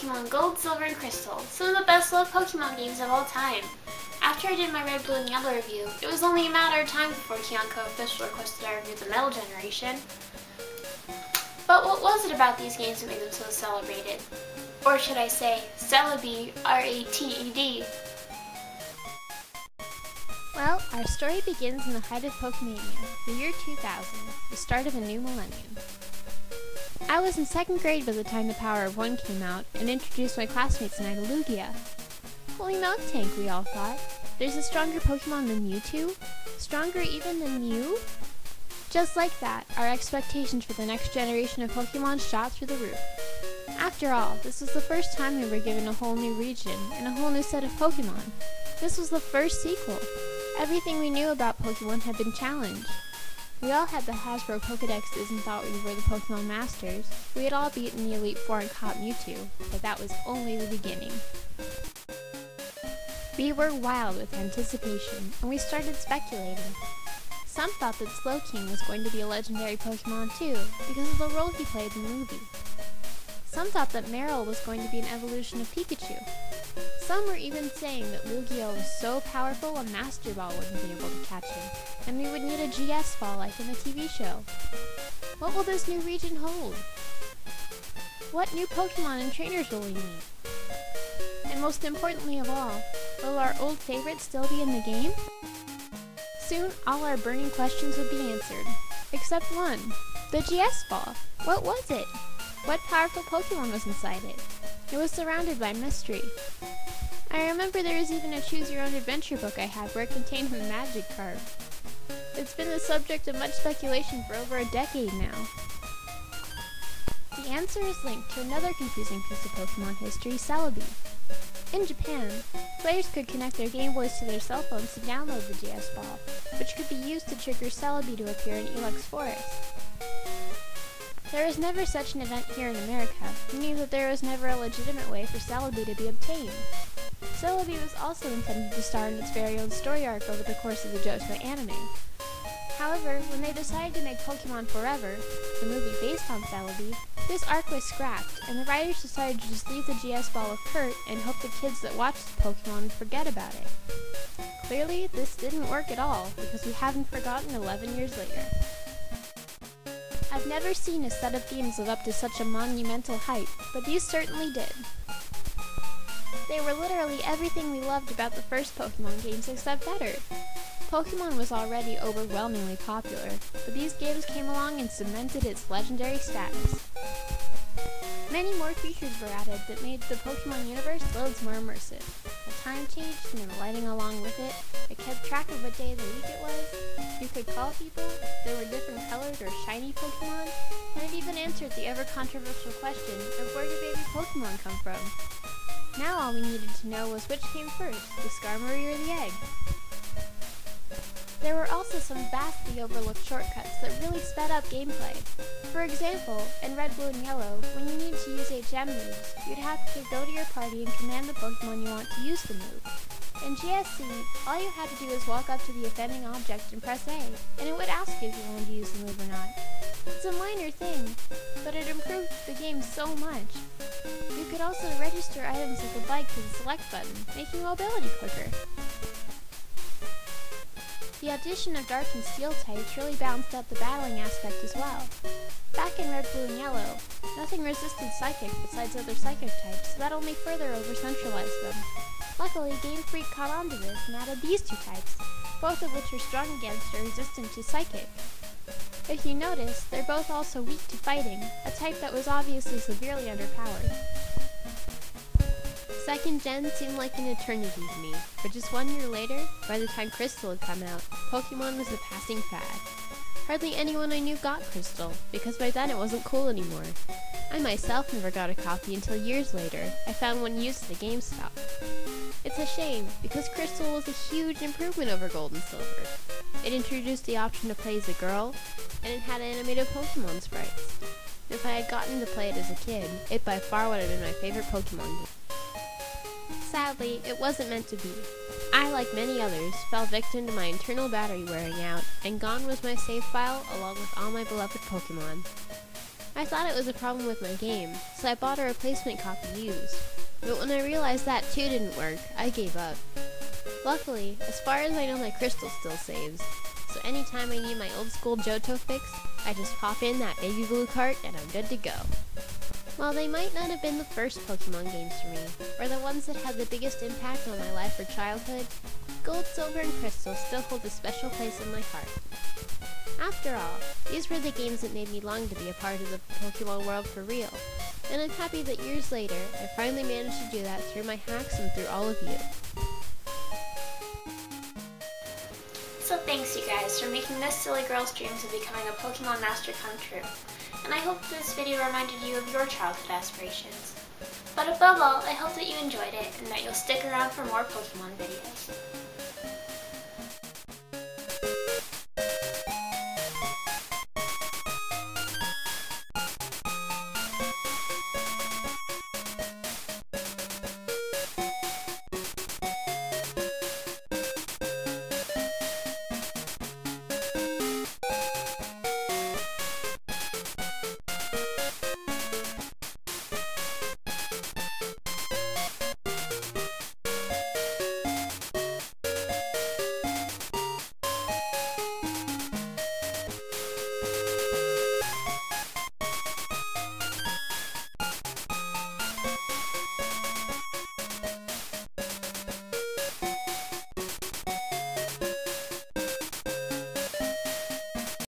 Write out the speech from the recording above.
Pokemon Gold, Silver, and Crystal, some of the best loved Pokemon games of all time. After I did my Red, Blue, and Yellow review, it was only a matter of time before Kyanko officially requested I review the Metal generation. But what was it about these games that made them so celebrated? Or should I say, Celebi, R-A-T-E-D. Well, our story begins in the height of Pokemania, the year 2000, the start of a new millennium. I was in 2nd grade by the time the Power of One came out and introduced my classmates and I to Lugia. Holy milk tank, we all thought. There's a stronger Pokemon than Mewtwo? Stronger even than Mew? Just like that, our expectations for the next generation of Pokemon shot through the roof. After all, this was the first time we were given a whole new region and a whole new set of Pokemon. This was the first sequel. Everything we knew about Pokemon had been challenged. We all had the Hasbro Pokedexes and thought we were the Pokemon Masters. We had all beaten the Elite Four and caught Mewtwo, but that was only the beginning. We were wild with anticipation, and we started speculating. Some thought that Slowking was going to be a legendary Pokemon too, because of the role he played in the movie. Some thought that Meryl was going to be an evolution of Pikachu. Some were even saying that Lugia was so powerful a Master Ball wouldn't be able to catch him, and we would need a GS ball like in the TV show. What will this new region hold? What new Pokemon and trainers will we meet? And most importantly of all, will our old favorites still be in the game? Soon, all our burning questions would be answered. Except one. The GS ball. What was it? What powerful Pokemon was inside it? It was surrounded by mystery. I remember there was even a choose-your-own-adventure book I had where it contained a magic card. It's been the subject of much speculation for over a decade now. The answer is linked to another confusing piece of Pokemon history, Celebi. In Japan, players could connect their Game Boys to their cell phones to download the GS Ball, which could be used to trigger Celebi to appear in Ilex Forest. There was never such an event here in America, meaning that there was never a legitimate way for Celebi to be obtained. Celebi was also intended to star in its very own story arc over the course of the Johto anime. However, when they decided to make Pokemon Forever, the movie based on Celebi, this arc was scrapped, and the writers decided to just leave the GS Ball with Kurt and hope the kids that watched the Pokemon would forget about it. Clearly, this didn't work at all, because we haven't forgotten 11 years later. I've never seen a set of games live up to such a monumental height, but these certainly did. They were literally everything we loved about the first Pokemon games except better. Pokemon was already overwhelmingly popular, but these games came along and cemented its legendary status. Many more features were added that made the Pokemon universe loads more immersive. The time changed and the lighting along with it. It kept track of what day of the week it was. You could call people, there were different colored or shiny Pokemon, and it even answered the ever-controversial question of where do baby Pokemon come from? Now all we needed to know was which came first, the Skarmory or the egg. There were also some vastly overlooked shortcuts that really sped up gameplay. For example, in Red, Blue, and Yellow, when you needed to use a gem move, you'd have to go to your party and command the Pokemon you want to use the move. In GSC, all you had to do was walk up to the offending object and press A, and it would ask you if you wanted to use the move or not. It's a minor thing, but it improved the game so much. You could also register items with the bike to the select button, making mobility quicker. The addition of Dark and Steel types really balanced out the battling aspect as well. Back in Red, Blue, and Yellow, nothing resisted Psychic besides other Psychic types, so that only further over-centralized them. Luckily, Game Freak caught on to this and added these two types, both of which are strong against or resistant to Psychic. If you notice, they're both also weak to fighting, a type that was obviously severely underpowered. 2nd Gen seemed like an eternity to me, but just 1 year later, by the time Crystal had come out, Pokemon was a passing fad. Hardly anyone I knew got Crystal, because by then it wasn't cool anymore. I myself never got a copy until years later. I found one used at a GameStop. It's a shame, because Crystal was a huge improvement over Gold and Silver. It introduced the option to play as a girl, and it had animated Pokemon sprites. If I had gotten to play it as a kid, it by far would have been my favorite Pokemon game. Sadly, it wasn't meant to be. I, like many others, fell victim to my internal battery wearing out, and gone was my save file along with all my beloved Pokemon. I thought it was a problem with my game, so I bought a replacement copy used. But when I realized that too didn't work, I gave up. Luckily, as far as I know, my crystal still saves, so anytime I need my old school Johto fix, I just pop in that baby blue cart and I'm good to go. While they might not have been the first Pokemon games for me, or the ones that had the biggest impact on my life or childhood, Gold, Silver, and Crystal still hold a special place in my heart. After all, these were the games that made me long to be a part of the Pokemon world for real, and I'm happy that years later, I finally managed to do that through my hacks and through all of you. So thanks you guys for making this silly girl's dreams of becoming a Pokemon master come true. And I hope this video reminded you of your childhood aspirations. But above all, I hope that you enjoyed it and that you'll stick around for more Pokemon videos.